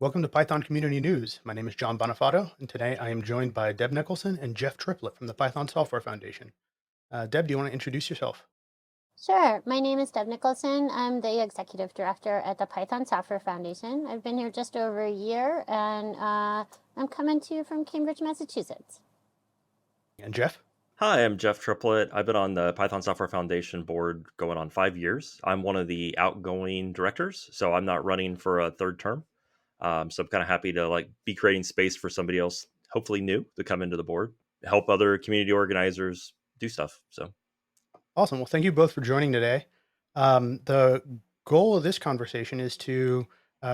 Welcome to Python Community News. My name is Jon Banafato, and today I am joined by Deb Nicholson and Jeff Triplett from the Python Software Foundation. Deb, do you want to introduce yourself? Sure. My name is Deb Nicholson. I'm the Executive Director at the Python Software Foundation. I've been here just over a year, and I'm coming to you from Cambridge, Massachusetts. And Jeff? Hi, I'm Jeff Triplett. I've been on the Python Software Foundation board going on 5 years. I'm one of the outgoing directors, so I'm not running for a third term. So I'm kind of happy to be creating space for somebody else, hopefully new, to come into the board, help other community organizers do stuff. So Awesome. Well, thank you both for joining today. The goal of this conversation is to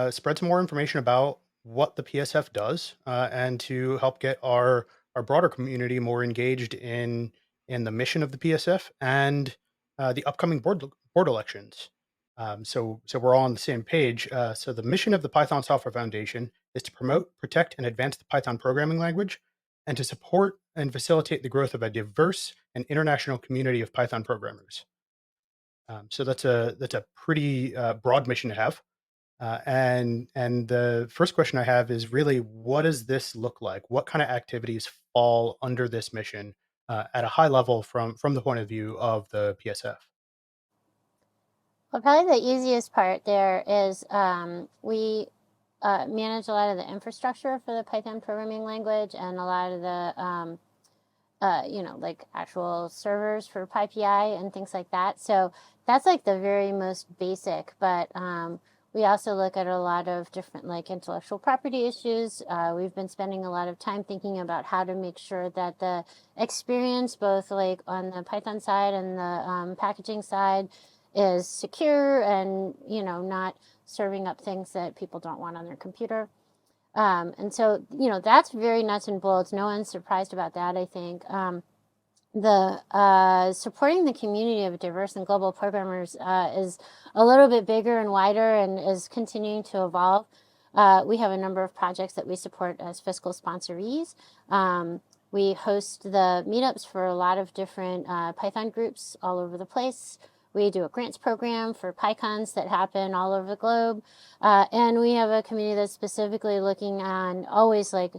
spread some more information about what the PSF does and to help get our broader community more engaged in the mission of the PSF and the upcoming board elections. So we're all on the same page. So the mission of the Python Software Foundation is to promote, protect, and advance the Python programming language, and to support and facilitate the growth of a diverse and international community of Python programmers. So that's a pretty broad mission to have. And the first question I have is really, what does this look like? What kind of activities fall under this mission at a high level from the point of view of the PSF? Well, probably the easiest part there is we manage a lot of the infrastructure for the Python programming language and a lot of the like actual servers for PyPI and things like that. So that's like the very most basic, but we also look at a lot of different like intellectual property issues. We've been spending a lot of time thinking about how to make sure that the experience, both like on the Python side and the packaging side, is secure and, not serving up things that people don't want on their computer. And so, that's very nuts and bolts. No one's surprised about that, I think. The supporting the community of diverse and global programmers is a little bit bigger and wider and is continuing to evolve. We have a number of projects that we support as fiscal sponsorees. We host the meetups for a lot of different Python groups all over the place. We do a grants program for PyCons that happen all over the globe. And we have a community that's specifically looking on always like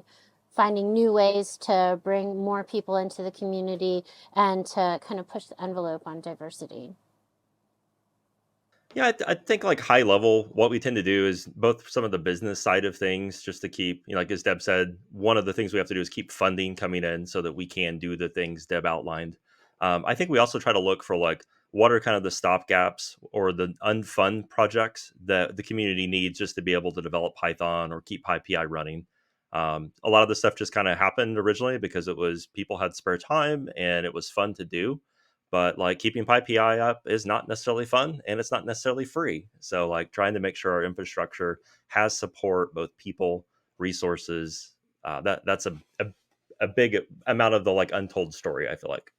finding new ways to bring more people into the community and to kind of push the envelope on diversity. yeah, I think high level, what we tend to do is both some of the business side of things, just to keep, like as Deb said, one of the things we have to do is keep funding coming in so that we can do the things Deb outlined. I think we also try to look for what are kind of the stopgaps or the unfun projects that the community needs just to be able to develop Python or keep PyPI running. A lot of the stuff just kind of happened originally because it was people had spare time and it was fun to do. But keeping PyPI up is not necessarily fun and it's not necessarily free. So trying to make sure our infrastructure has support, both people, resources. That's a big amount of the untold story, I feel like.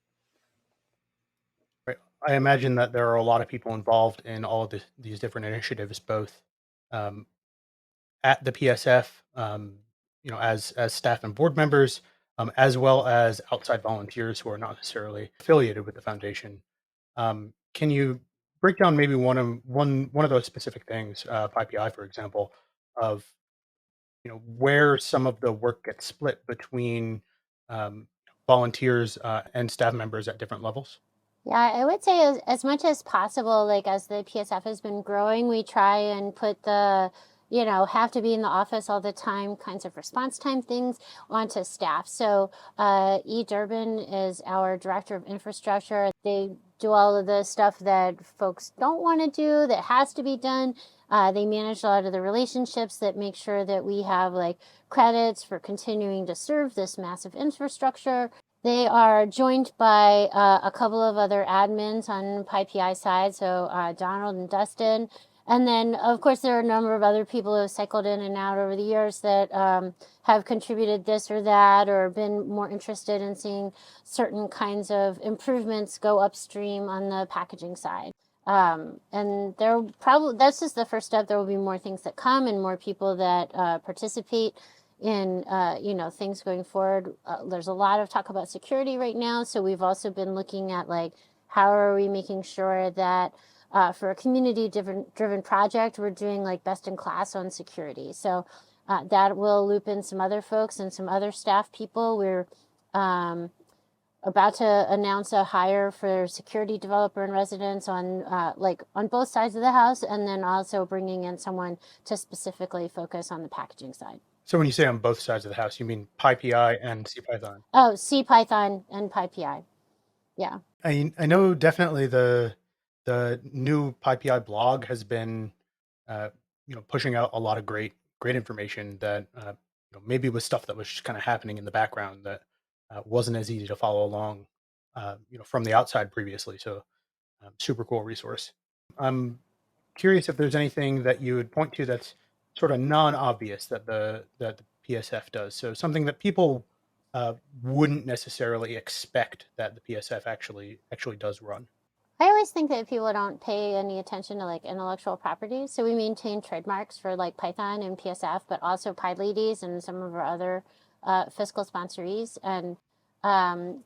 Right. I imagine that there are a lot of people involved in all of these different initiatives, both um, at the PSF, as staff and board members, as well as outside volunteers who are not necessarily affiliated with the foundation. Can you break down maybe one of those specific things, PyPI, for example, of where some of the work gets split between um, volunteers and staff members at different levels? Yeah, I would say as much as possible, like as the PSF has been growing, we try and put the, have to be in the office all the time kinds of response time things onto staff. So E. Durbin is our director of infrastructure. They do all of the stuff that folks don't want to do that has to be done. They manage a lot of the relationships that make sure that we have like credits for continuing to serve this massive infrastructure. They are joined by a couple of other admins on PyPI side, so Donald and Dustin. And then, of course, there are a number of other people who have cycled in and out over the years that have contributed this or that or been more interested in seeing certain kinds of improvements go upstream on the packaging side. And there probably, that's just the first step. There will be more things that come and more people that participate in things going forward. There's a lot of talk about security right now, so we've also been looking at like how are we making sure that for a community driven project we're doing like best in class on security. So that will loop in some other folks and some other staff people. We're about to announce a hire for security developer in residence on on both sides of the house, and then also bringing in someone to specifically focus on the packaging side. So when you say on both sides of the house, you mean PyPI and CPython? Oh, CPython and PyPI. Yeah. I know definitely the new PyPI blog has been pushing out a lot of great information that maybe was stuff that was just kind of happening in the background that wasn't as easy to follow along from the outside previously. So super cool resource. I'm curious if there's anything that you would point to that's sort of non-obvious that the PSF does. So something that people wouldn't necessarily expect that the PSF actually does run. I always think that people don't pay any attention to like intellectual property. So we maintain trademarks for like Python and PSF, but also PyLadies and some of our other fiscal sponsorees. And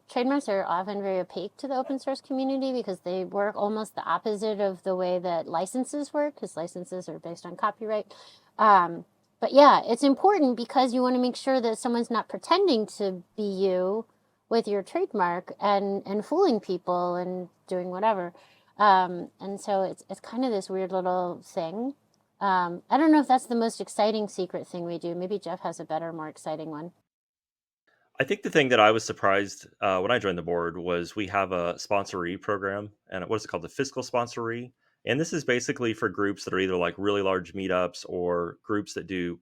trademarks are often very opaque to the open source community because they work almost the opposite of the way that licenses work, because licenses are based on copyright. But yeah, it's important because you want to make sure that someone's not pretending to be you with your trademark and fooling people and doing whatever. And so it's kind of this weird little thing. I don't know if that's the most exciting secret thing we do. Maybe Jeff has a better, more exciting one. I think the thing that I was surprised when I joined the board was we have a sponsoree program, and what is it called? The fiscal sponsoree. And this is basically for groups that are either like really large meetups or groups that do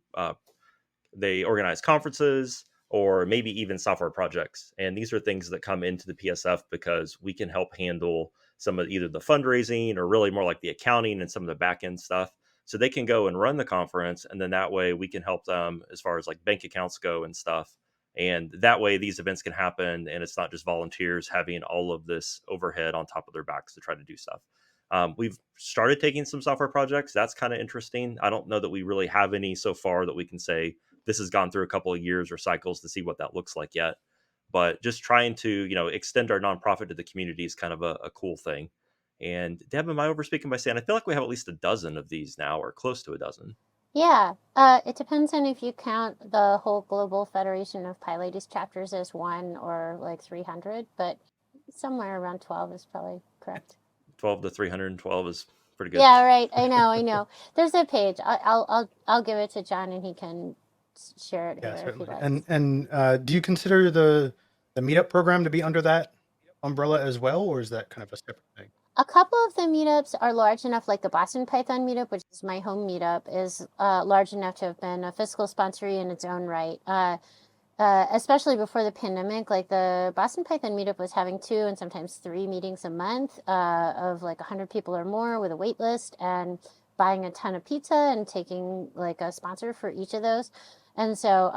they organize conferences or maybe even software projects. And these are things that come into the PSF because we can help handle some of either the fundraising or really more like the accounting and some of the back end stuff. So they can go and run the conference. And then that way we can help them as far as like bank accounts go and stuff. And that way these events can happen. And it's not just volunteers having all of this overhead on top of their backs to try to do stuff. We've started taking some software projects. That's kind of interesting. I don't know that we really have any so far that we can say this has gone through a couple of years or cycles to see what that looks like yet. But just trying to, extend our nonprofit to the community is kind of a cool thing. And Deb, am I overspeaking by saying I feel like we have at least a dozen of these now, or close to a dozen? Yeah, it depends on if you count the whole Global Federation of PyLadies chapters as one or like 300, but somewhere around 12 is probably correct. 12 to 312 is pretty good. Yeah, right. I know. There's a page. I'll give it to Jon and he can share it Yeah, here if he certainly. likes. And do you consider the meetup program to be under that umbrella as well, or is that kind of a separate thing? A couple of the meetups are large enough, like the Boston Python meetup, which is my home meetup, is large enough to have been a fiscal sponsoree in its own right. Especially before the pandemic, like the Boston Python meetup was having 2 and sometimes 3 meetings a month of like 100 people or more with a wait list and buying a ton of pizza and taking like a sponsor for each of those. And so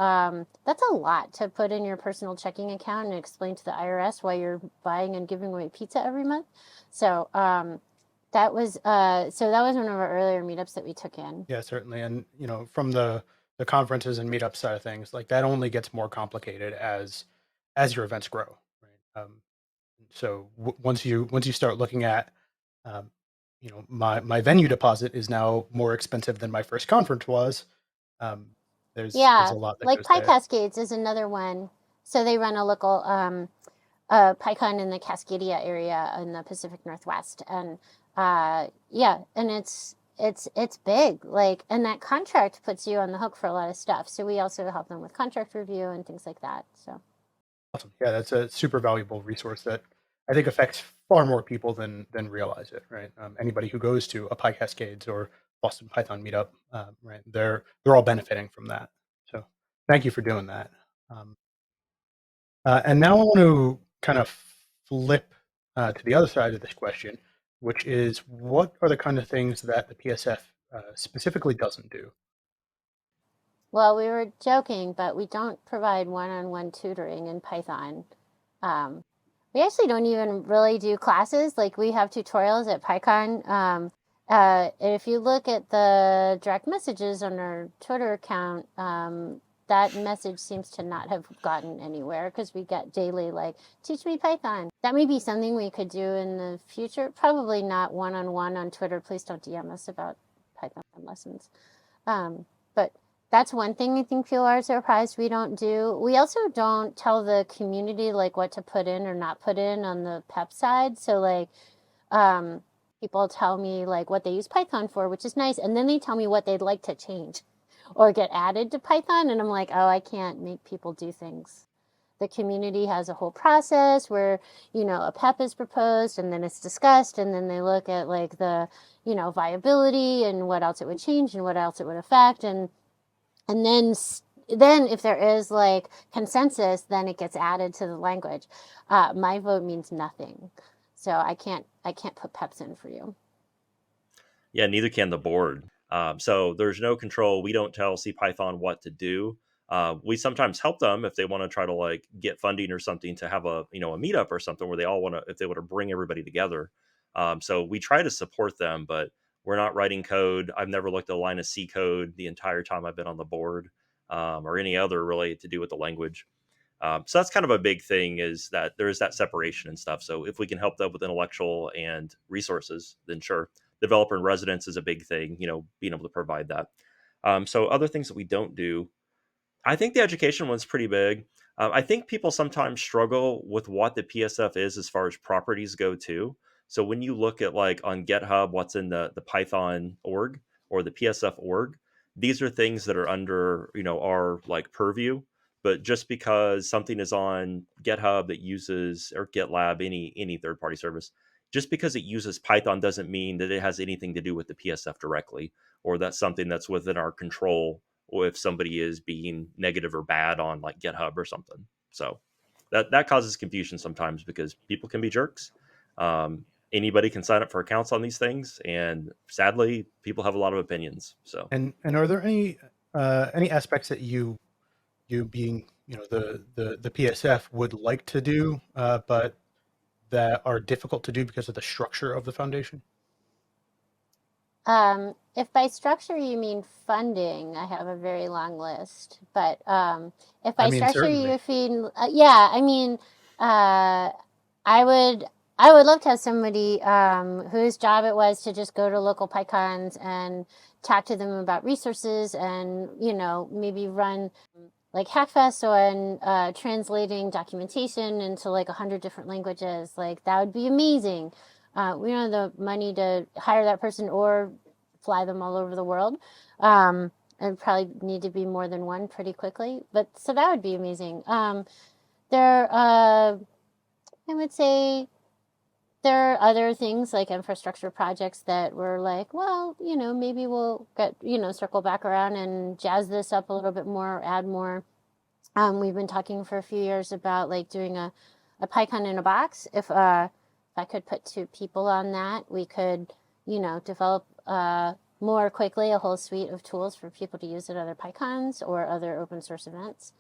that's a lot to put in your personal checking account and explain to the IRS why you're buying and giving away pizza every month. So that was one of our earlier meetups that we took in. Yeah, certainly. And from the conferences and meetup side of things, like that only gets more complicated as your events grow, right? So once you start looking at, my venue deposit is now more expensive than my first conference was. There's a lot that like goes Pie there. Cascades is another one. So they run a local PyCon in the Cascadia area in the Pacific Northwest, and and it's big. Like, and that contract puts you on the hook for a lot of stuff. So we also help them with contract review and things like that. So Awesome. Yeah, that's a super valuable resource that I think affects far more people than realize it. Right. Anybody who goes to a Pi Cascades or Boston Python meetup, right, they're all benefiting from that. So thank you for doing that. And now I want to kind of flip to the other side of this question, which is what are the kind of things that the PSF specifically doesn't do? well, we were joking, but we don't provide one-on-one tutoring in Python. We actually don't even really do classes. Like, we have tutorials at PyCon. If you look at the direct messages on our Twitter account, that message seems to not have gotten anywhere because we get daily, like, teach me Python. That may be something we could do in the future. Probably not one-on-one on Twitter. Please don't DM us about Python lessons. But that's one thing I think people are surprised we don't do. We also don't tell the community like what to put in or not put in on the PEP side. So like people tell me like what they use Python for, which is nice, and then they tell me what they'd like to change or get added to Python, and I'm like, oh, I can't make people do things. The community has a whole process where, a PEP is proposed and then it's discussed, and then they look at like the, viability and what else it would change and what else it would affect, and then if there is like consensus, then it gets added to the language. My vote means nothing, so I can't put PEPs in for you. Yeah, neither can the board. So there's no control. We don't tell CPython what to do. We sometimes help them if they want to try to like get funding or something to have a a meetup or something where they all want to, if they want to bring everybody together. So we try to support them, but we're not writing code. I've never looked at a line of C code the entire time I've been on the board, or any other related to do with the language. So that's kind of a big thing, is that there is that separation and stuff. So if we can help them with intellectual and resources, then sure. Developer in residence is a big thing, being able to provide that. So other things that we don't do, I think the education one's pretty big. I think people sometimes struggle with what the PSF is as far as properties go too. So when you look at like on GitHub, what's in the Python org or the PSF org, these are things that are under, our like purview. But just because something is on GitHub that uses, or GitLab, any third party service, just because it uses Python doesn't mean that it has anything to do with the PSF directly, or that's something that's within our control, or if somebody is being negative or bad on like GitHub or something. So that causes confusion sometimes because people can be jerks. Anybody can sign up for accounts on these things, and sadly, people have a lot of opinions. So And are there any aspects that you being the PSF would like to do, but that are difficult to do because of the structure of the foundation? If by structure you mean funding, I have a very long list. But if I by mean, structure certainly. you mean, yeah, I mean, I would I would love to have somebody whose job it was to just go to local PyCons and talk to them about resources, and maybe run like Hackfest on translating documentation into like 100 different languages. Like that would be amazing. We don't have the money to hire that person or fly them all over the world. And probably need to be more than one pretty quickly. But so that would be amazing. There, I would say there are other things like infrastructure projects that were like, well, maybe we'll get, circle back around and jazz this up a little bit more, add more. We've been talking for a few years about like doing a PyCon in a box. If I could put 2 people on that, we could, develop more quickly a whole suite of tools for people to use at other PyCons or other open source events.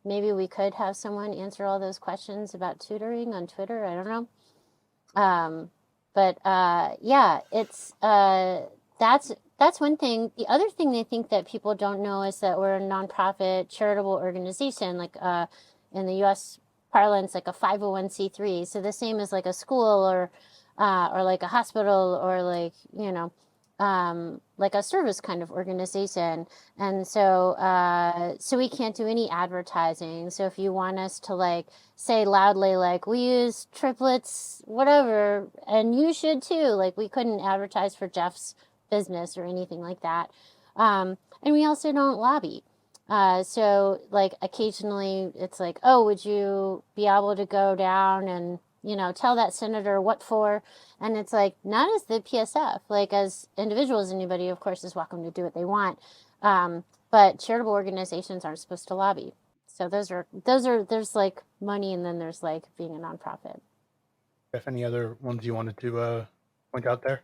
Maybe we could have someone answer all those questions about tutoring on Twitter. I don't know. But yeah, it's that's one thing. The other thing I think that people don't know is that we're a nonprofit charitable organization, like in the U.S. parlance, like a 501c3. So the same as like a school or like a hospital, or like like a service kind of organization. And so we can't do any advertising. So if you want us to like say loudly like we use triplets whatever, and you should too, like we couldn't advertise for Jeff's business or anything like that. And we also don't lobby. So like occasionally it's like, oh, would you be able to go down and tell that senator what for? And it's like, not as the PSF, like as individuals, anybody of course is welcome to do what they want. But charitable organizations aren't supposed to lobby. So there's like money, and then there's like being a nonprofit. If any other ones you wanted to point out there?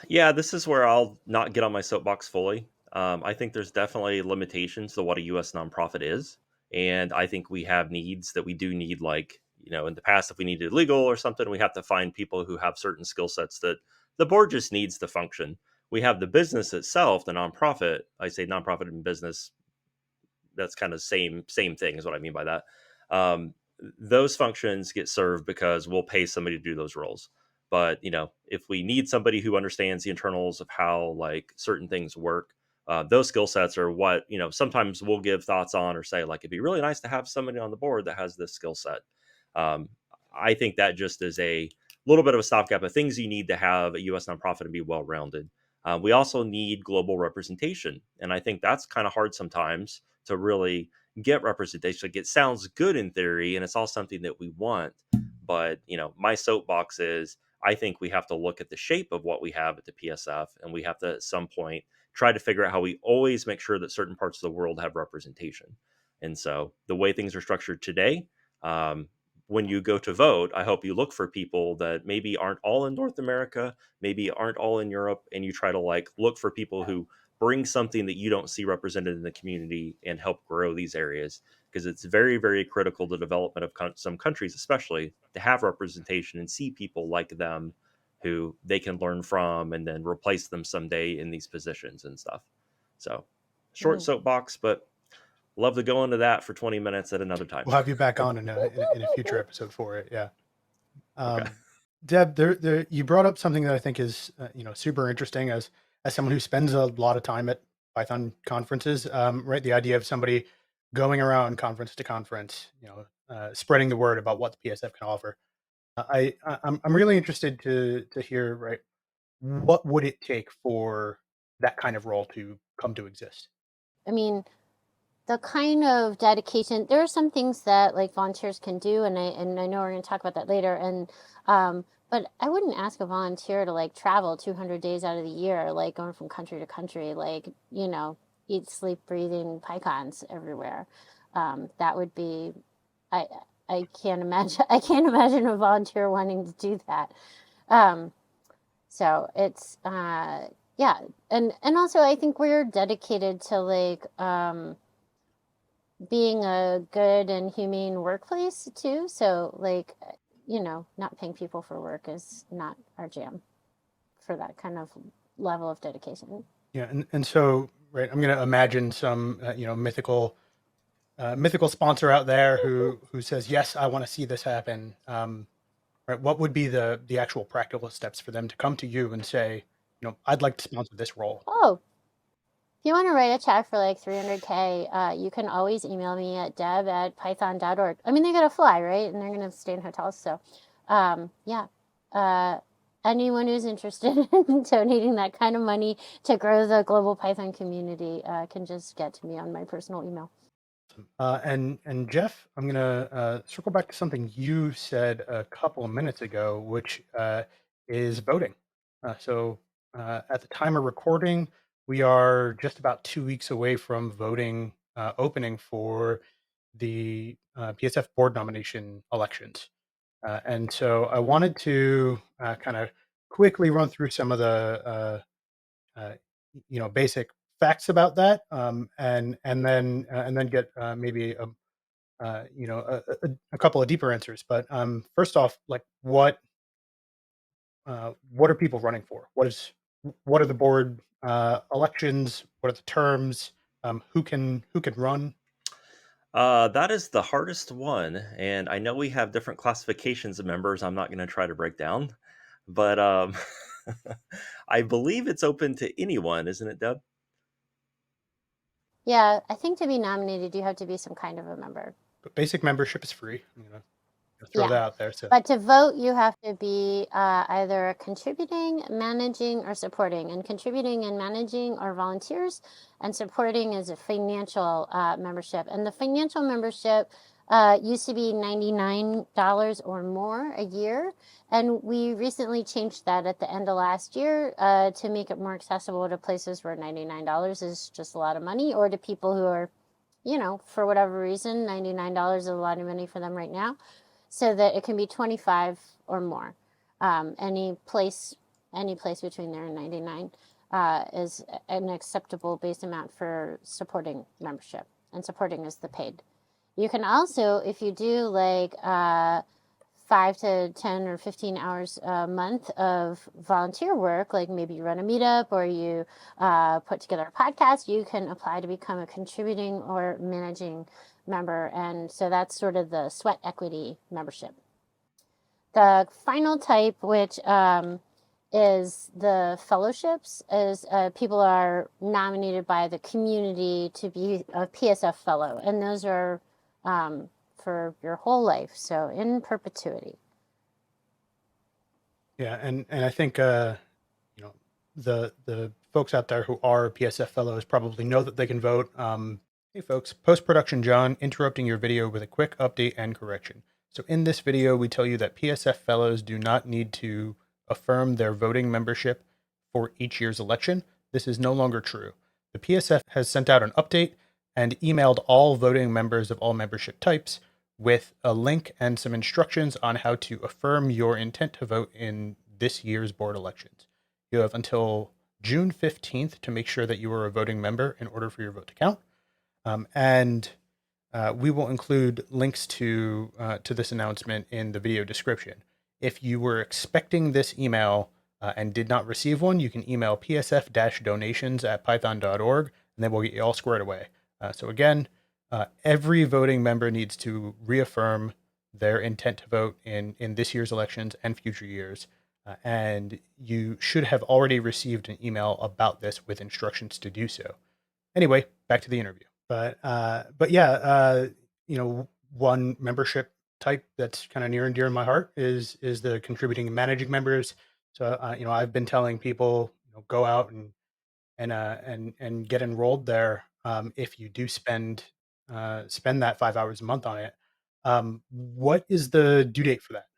yeah, this is where I'll not get on my soapbox fully. I think there's definitely limitations to what a U.S. nonprofit is, and I think we have needs that we do need. Like in the past, if we needed legal or something, we have to find people who have certain skill sets that the board just needs to function. We have the business itself, the nonprofit. I say nonprofit and business. That's kind of same thing is what I mean by that. Those functions get served because we'll pay somebody to do those roles. But if we need somebody who understands the internals of how like certain things work, those skill sets are what sometimes we'll give thoughts on or say like it'd be really nice to have somebody on the board that has this skill set. Um, I think that just is a little bit of a stopgap of things you need to have a U.S. nonprofit and be well rounded. We also need global representation, and I think that's kind of hard sometimes to really get representation. Like it sounds good in theory, and it's all something that we want. But my soapbox is I think we have to look at the shape of what we have at the PSF, and we have to at some point try to figure out how we always make sure that certain parts of the world have representation. And so the way things are structured today, um, when you go to vote, I hope you look for people that maybe aren't all in North America, maybe aren't all in Europe, and you try to like look for people who bring something that you don't see represented in the community and help grow these areas, because it's very, very critical to development of some countries, especially to have representation and see people like them who they can learn from and then replace them someday in these positions and stuff. So short Mhm. soapbox, but love to go into that for 20 minutes at another time. We'll have you back on in a future episode for it. Yeah. Okay. Deb, you brought up something that I think is super interesting as someone who spends a lot of time at Python conferences. Right, the idea of somebody going around conference to conference, spreading the word about what the PSF can offer. I'm really interested to hear, right, what would it take for that kind of role to come to exist? I mean, the kind of dedication, there are some things that like volunteers can do, and I know we're going to talk about that later. And but I wouldn't ask a volunteer to like travel 200 days out of the year, like going from country to country, like eat, sleep, breathing PyCons everywhere. That would be, I I can't imagine I can't imagine a volunteer wanting to do that. Um, so it's yeah, and also I think we're dedicated to like being a good and humane workplace too. So like, not paying people for work is not our jam for that kind of level of dedication. Yeah, and so right, I'm going to imagine some mythical sponsor out there who says yes, I want to see this happen. Right, what would be the actual practical steps for them to come to you and say, I'd like to sponsor this role? Oh, if you want to write a check for like 300K, you can always email me at deb@python.org. I mean, they got to fly, right? And they're going to stay in hotels. So, yeah. Anyone who's interested in donating that kind of money to grow the global Python community can just get to me on my personal email. And Jeff, I'm gonna circle back to something you said a couple of minutes ago, which is voting. So at the time of recording, we are just about 2 weeks away from voting opening for the PSF board nomination elections. And so I wanted to kind of quickly run through some of the basic facts about that, and then get maybe a couple of deeper answers. But first off, like what are people running for? What are the board elections? What are the terms? Who can run? That is the hardest one, and I know we have different classifications of members. I'm not going to try to break down, but I believe it's open to anyone, isn't it, Deb? Yeah, I think to be nominated, you have to be some kind of a member. But basic membership is free. I'm gonna throw Yeah. that out there. So But to vote, you have to be either contributing, managing, or supporting. And contributing and managing are volunteers, and supporting is a financial membership. And the financial membership used to be $99 or more a year. And we recently changed that at the end of last year to make it more accessible to places where $99 is just a lot of money, or to people who are, for whatever reason, $99 is a lot of money for them right now, so that it can be 25 or more. Any place between there and 99 is an acceptable base amount for supporting membership, and supporting is the paid. You can also, if you do like 5 to 10 or 15 hours a month of volunteer work, like maybe you run a meetup or you put together a podcast, you can apply to become a contributing or managing member. And so that's sort of the sweat equity membership. The final type, which is the fellowships, is people are nominated by the community to be a PSF fellow, and those are for your whole life, so in perpetuity. Yeah, and I think you know, the folks out there who are PSF fellows probably know that they can vote. Hey folks, post-production John interrupting your video with a quick update and correction. So in this video, we tell you that PSF fellows do not need to affirm their voting membership for each year's election. This is no longer true. The PSF has sent out an update and emailed all voting members of all membership types with a link and some instructions on how to affirm your intent to vote in this year's board elections. You have until June 15th to make sure that you are a voting member in order for your vote to count. And we will include links to this announcement in the video description. If you were expecting this email and did not receive one, you can email psf-donations@python.org, and then we'll get you all squared away. So again, every voting member needs to reaffirm their intent to vote in this year's elections and future years. And you should have already received an email about this with instructions to do so. Anyway, back to the interview. But yeah, one membership type that's kind of near and dear in my heart is the contributing and managing members. So I've been telling people, go out and get enrolled there. If you do spend that 5 hours a month on it, what is the due date for that?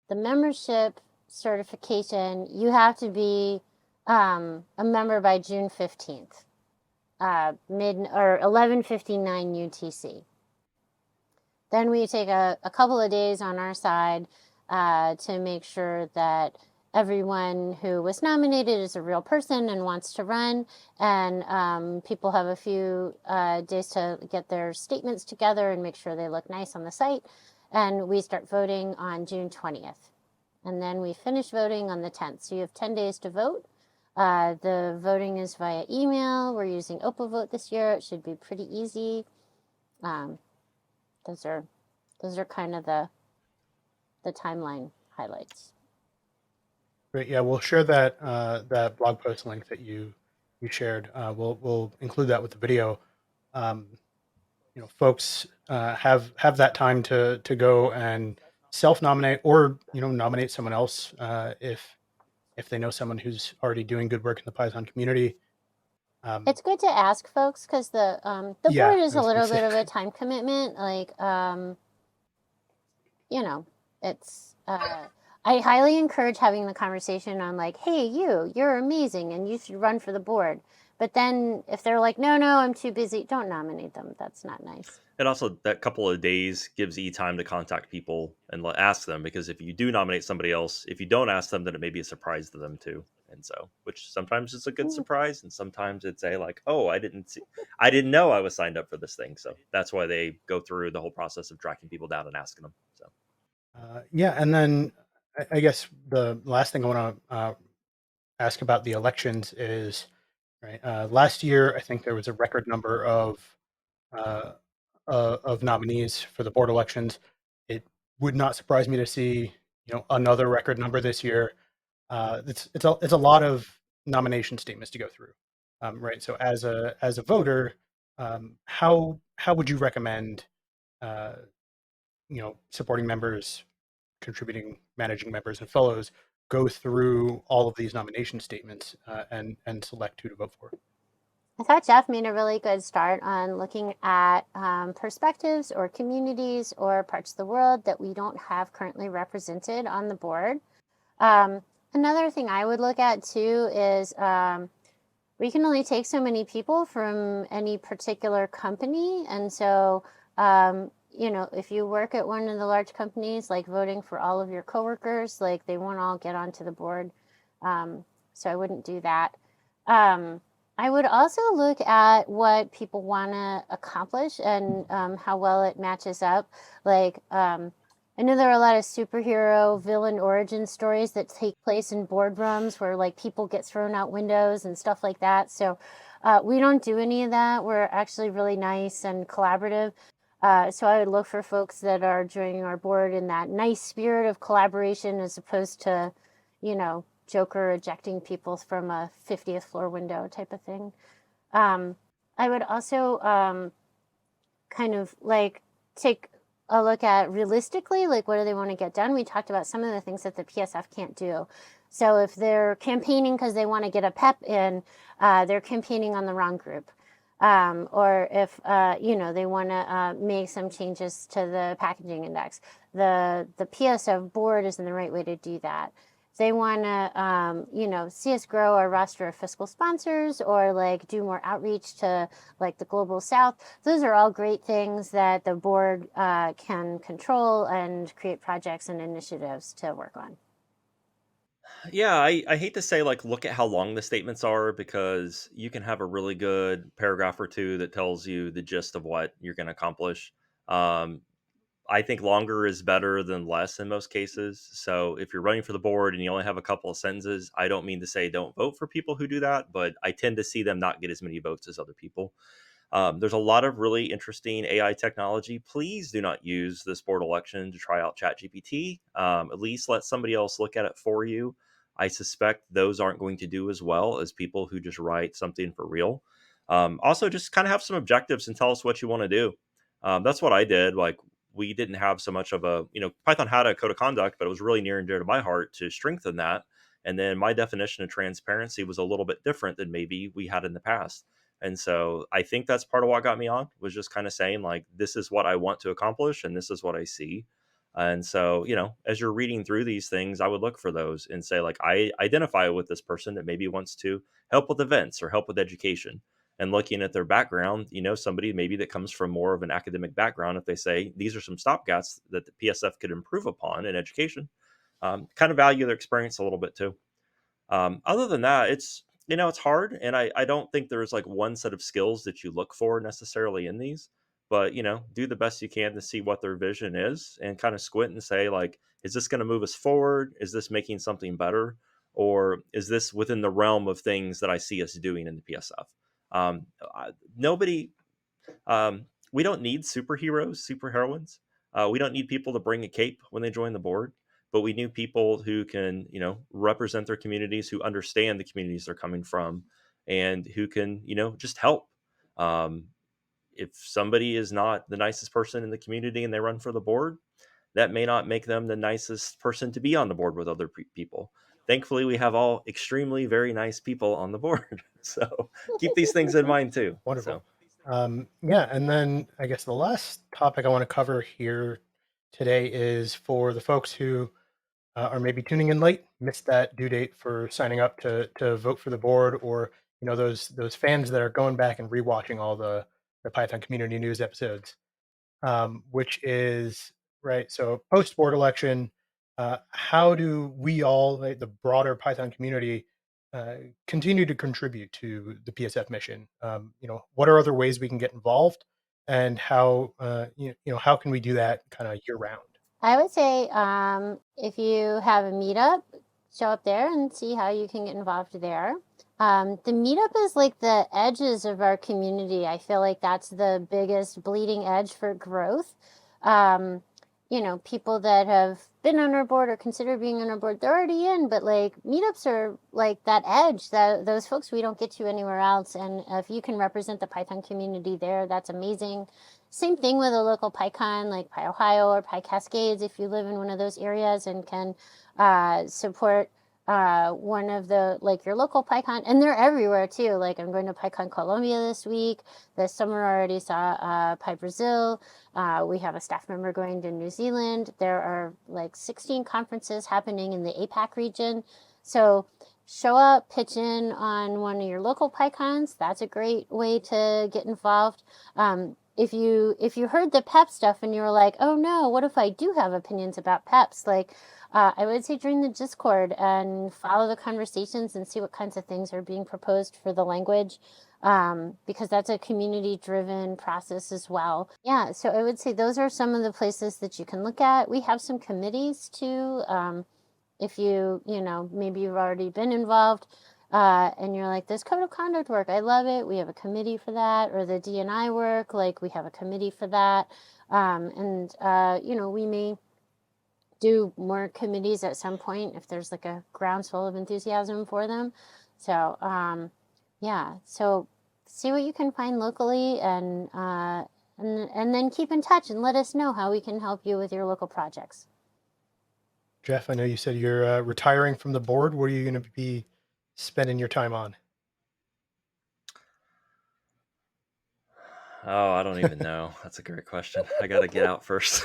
The membership certification, you have to be a member by June 15th, 11:59 UTC. Then we take a couple of days on our side to make sure that everyone who was nominated is a real person and wants to run, and people have a few days to get their statements together and make sure they look nice on the site. And we start voting on June 20th. And then we finish voting on the 10th. So you have 10 days to vote. The voting is via email. We're using OpaVote this year. It should be pretty easy. Those are kind of the timeline highlights. Great. Yeah, we'll share that that blog post link that you shared. We'll include that with the video. Folks have that time to go and self-nominate or nominate someone else if they know someone who's already doing good work in the Python community. It's good to ask folks because the board is a little bit of a time commitment. Like it's I highly encourage having the conversation on like, hey, you're amazing and you should run for the board. But then if they're like, no, I'm too busy, don't nominate them. That's not nice. And also that couple of days gives E time to contact people and ask them, because if you do nominate somebody else, if you don't ask them, then it may be a surprise to them too. And so, which sometimes is a good surprise, and sometimes it's like, oh, I didn't know I was signed up for this thing. So that's why they go through the whole process of tracking people down and asking them. So yeah, and then I guess the last thing I want to ask about the elections is, right, last year I think there was a record number of nominees for the board elections. It would not surprise me to see another record number this year. It's a lot of nomination statements to go through, right? So as a voter, how would you recommend supporting members, contributing, managing members, and fellows go through all of these nomination statements and select who to vote for? I thought Jeff made a really good start on looking at perspectives or communities or parts of the world that we don't have currently represented on the board. Another thing I would look at too is we can only take so many people from any particular company. And so, if you work at one of the large companies, like voting for all of your coworkers, like they won't all get onto the board. So I wouldn't do that. I would also look at what people want to accomplish and how well it matches up. Like, I know there are a lot of superhero villain origin stories that take place in boardrooms where like people get thrown out windows and stuff like that. So we don't do any of that. We're actually really nice and collaborative. So I would look for folks that are joining our board in that nice spirit of collaboration, as opposed to, Joker ejecting people from a 50th floor window type of thing. I would also kind of like take a look at realistically, like, what do they want to get done? We talked about some of the things that the PSF can't do. So if they're campaigning because they want to get a PEP in, they're campaigning on the wrong group. Or if they want to make some changes to the packaging index, the PSF board isn't the right way to do that. If they want to see us grow our roster of fiscal sponsors, or like do more outreach to like the global south, those are all great things that the board can control and create projects and initiatives to work on. Yeah, I hate to say, like, look at how long the statements are, because you can have a really good paragraph or two that tells you the gist of what you're going to accomplish. Um, I think longer is better than less in most cases. So if you're running for the board and you only have a couple of sentences, I don't mean to say don't vote for people who do that, but I tend to see them not get as many votes as other people. There's a lot of really interesting AI technology. Please do not use this board election to try out ChatGPT. At least let somebody else look at it for you. I suspect those aren't going to do as well as people who just write something for real. Also, just kind of have some objectives and tell us what you want to do. That's what I did. Like, we didn't have so much of a, Python had a code of conduct, but it was really near and dear to my heart to strengthen that. And then my definition of transparency was a little bit different than maybe we had in the past. And so I think that's part of what got me on, was just kind of saying, like, this is what I want to accomplish and this is what I see. And so, as you're reading through these things, I would look for those and say, like, I identify with this person that maybe wants to help with events or help with education. And looking at their background, somebody maybe that comes from more of an academic background, if they say these are some stopgaps that the PSF could improve upon in education, kind of value their experience a little bit too. Other than that, it's hard, and I don't think there's like one set of skills that you look for necessarily in these, but do the best you can to see what their vision is and kind of squint and say, like, is this going to move us forward? Is this making something better? Or is this within the realm of things that I see us doing in the PSF? Nobody we don't need superheroes, superheroines. We don't need people to bring a cape when they join the board, but we need people who can, represent their communities, who understand the communities they're coming from, and who can, just help. Um, if somebody is not the nicest person in the community and they run for the board, that may not make them the nicest person to be on the board with other people. Thankfully, we have all extremely very nice people on the board. So keep these things in mind too. Wonderful. So. Yeah, and then I guess the last topic I want to cover here today is for the folks who are maybe tuning in late, missed that due date for signing up to vote for the board, or those fans that are going back and rewatching all the Python community news episodes, which is right. So post board election, how do we all, like, the broader Python community, continue to contribute to the PSF mission? What are other ways we can get involved, and how can we do that kind of year round? I would say if you have a meetup, show up there and see how you can get involved there. The meetup is like the edges of our community. I feel like that's the biggest bleeding edge for growth. People that have been on our board or consider being on our board, they're already in, but like meetups are like that edge, that those folks we don't get to anywhere else. And if you can represent the Python community there, that's amazing. Same thing with a local PyCon like PyOhio or PyCascades, if you live in one of those areas and can support one of the, like, your local PyCon. And they're everywhere too. Like, I'm going to PyCon Colombia this week. This summer I already saw Pi Brazil. We have a staff member going to New Zealand. There are like 16 conferences happening in the APAC region. So show up, pitch in on one of your local PyCons. That's a great way to get involved. If you heard the PEP stuff and you were like, oh no, what if I do have opinions about PEPs? Like, I would say join the Discord and follow the conversations and see what kinds of things are being proposed for the language, because that's a community-driven process as well. Yeah, so I would say those are some of the places that you can look at. We have some committees too. If maybe you've already been involved, and you're like, this code of conduct work, I love it. We have a committee for that. Or the D&I work, like we have a committee for that. We may do more committees at some point if there's like a groundswell of enthusiasm for them. So so see what you can find locally, and then keep in touch and let us know how we can help you with your local projects. Jeff, I know you said you're retiring from the board. What are you going to be spending your time on? Oh, I don't even know. That's a great question. I got to get out first.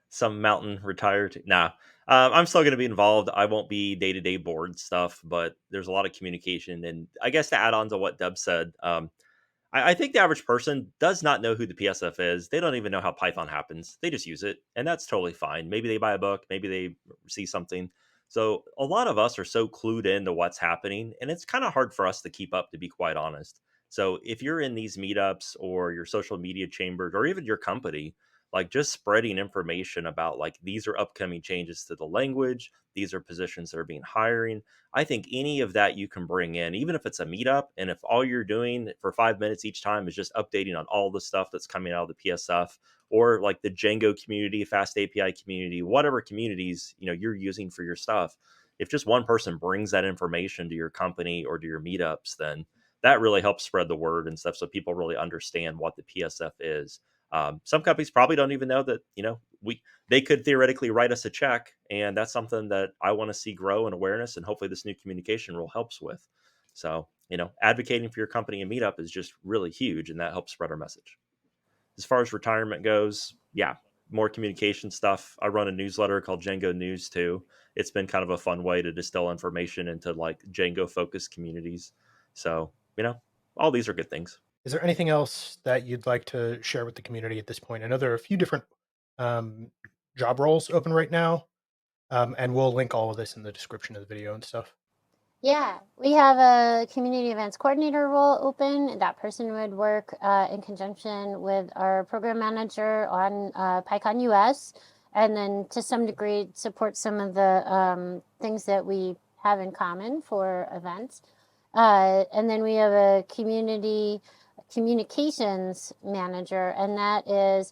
some mountain retired. Nah, I'm still going to be involved. I won't be day-to-day board stuff, but there's a lot of communication. And I guess to add on to what Deb said, I think the average person does not know who the PSF is. They don't even know how Python happens. They just use it, and that's totally fine. Maybe they buy a book, maybe they see something. So a lot of us are so clued into what's happening, and it's kind of hard for us to keep up, to be quite honest. So if you're in these meetups or your social media chambers or even your company, like just spreading information about like these are upcoming changes to the language, these are positions that are being hiring. I think any of that you can bring in, even if it's a meetup, and if all you're doing for 5 minutes each time is just updating on all the stuff that's coming out of the PSF, or like the Django community, Fast API community, whatever communities you're using for your stuff. If just one person brings that information to your company or to your meetups, then that really helps spread the word and stuff, so people really understand what the PSF is. Some companies probably don't even know that they could theoretically write us a check, and that's something that I want to see grow in awareness, and hopefully this new communication rule helps with. So advocating for your company and meetup is just really huge, and that helps spread our message. As far as retirement goes, yeah, more communication stuff. I run a newsletter called Django News too. It's been kind of a fun way to distill information into like Django focused communities. So all these are good things. Is there anything else that you'd like to share with the community at this point? I know there are a few different job roles open right now, and we'll link all of this in the description of the video and stuff. Yeah, we have a community events coordinator role open. That person would work in conjunction with our program manager on PyCon US, and then to some degree support some of the things that we have in common for events. And then we have a community communications manager, and that is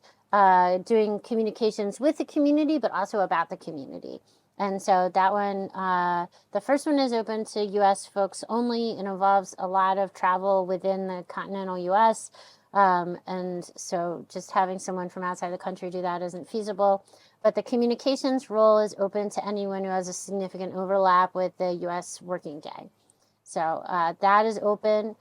doing communications with the community, but also about the community. And so that one, the first one is open to US folks only. It involves a lot of travel within the continental US. And so just having someone from outside the country do that isn't feasible. But the communications role is open to anyone who has a significant overlap with the US working day. So that is open.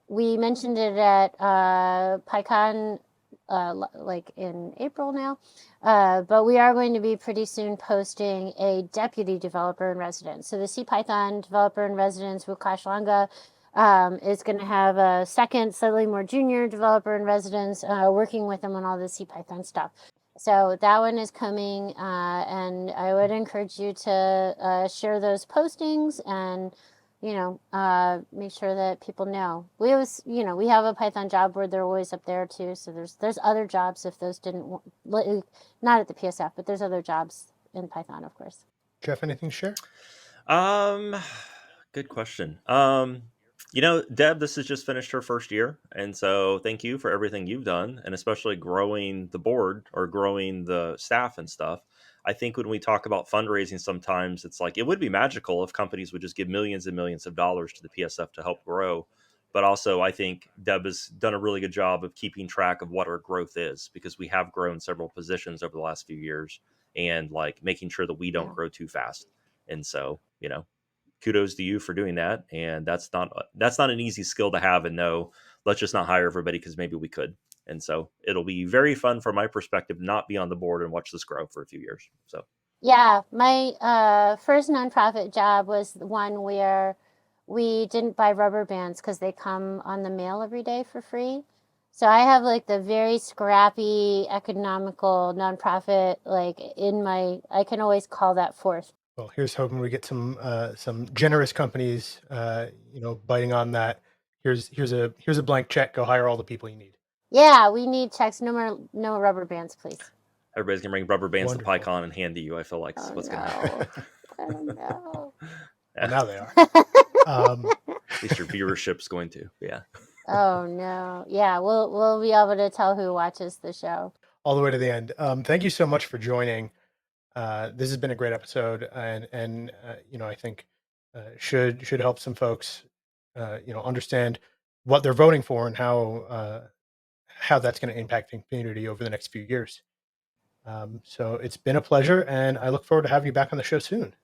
We mentioned it at PyCon like in April now, but we are going to be pretty soon posting a deputy developer in residence. So the CPython developer in residence, Wukash Langa, is going to have a second, slightly more junior developer in residence working with them on all the CPython stuff. So that one is coming, and I would encourage you to share those postings and make sure that people know. We always, we have a Python job board. They're always up there too. So there's other jobs if those didn't, not at the PSF, but there's other jobs in Python, of course. Jeff, anything to share? Good question. Deb, this has just finished her first year, and so thank you for everything you've done, and especially growing the board or growing the staff and stuff. I think when we talk about fundraising, sometimes it's like it would be magical if companies would just give millions and millions of dollars to the PSF to help grow. But also, I think Deb has done a really good job of keeping track of what our growth is, because we have grown several positions over the last few years, and like making sure that we don't grow too fast. And so, kudos to you for doing that. And that's not an easy skill to have and know. Let's just not hire everybody because maybe we could. And so it'll be very fun from my perspective not be on the board and watch this grow for a few years. So yeah, my first nonprofit job was one where we didn't buy rubber bands because they come on the mail every day for free. So I have like the very scrappy economical nonprofit I can always call that forth. Well, here's hoping we get some generous companies, biting on that. Here's a blank check. Go hire all the people you need. Yeah, we need checks. No rubber bands, please. Everybody's gonna bring rubber bands Wonderful. to PyCon and hand to you. I feel like what's gonna happen. I don't know. Well, now they are. Um, At least your viewership's going to. Yeah. Oh no. Yeah, we'll be able to tell who watches the show. all the way to the end. Thank you so much for joining. This has been a great episode, and I think should help some folks, understand what they're voting for and how that's going to impact the community over the next few years. So it's been a pleasure, and I look forward to having you back on the show soon.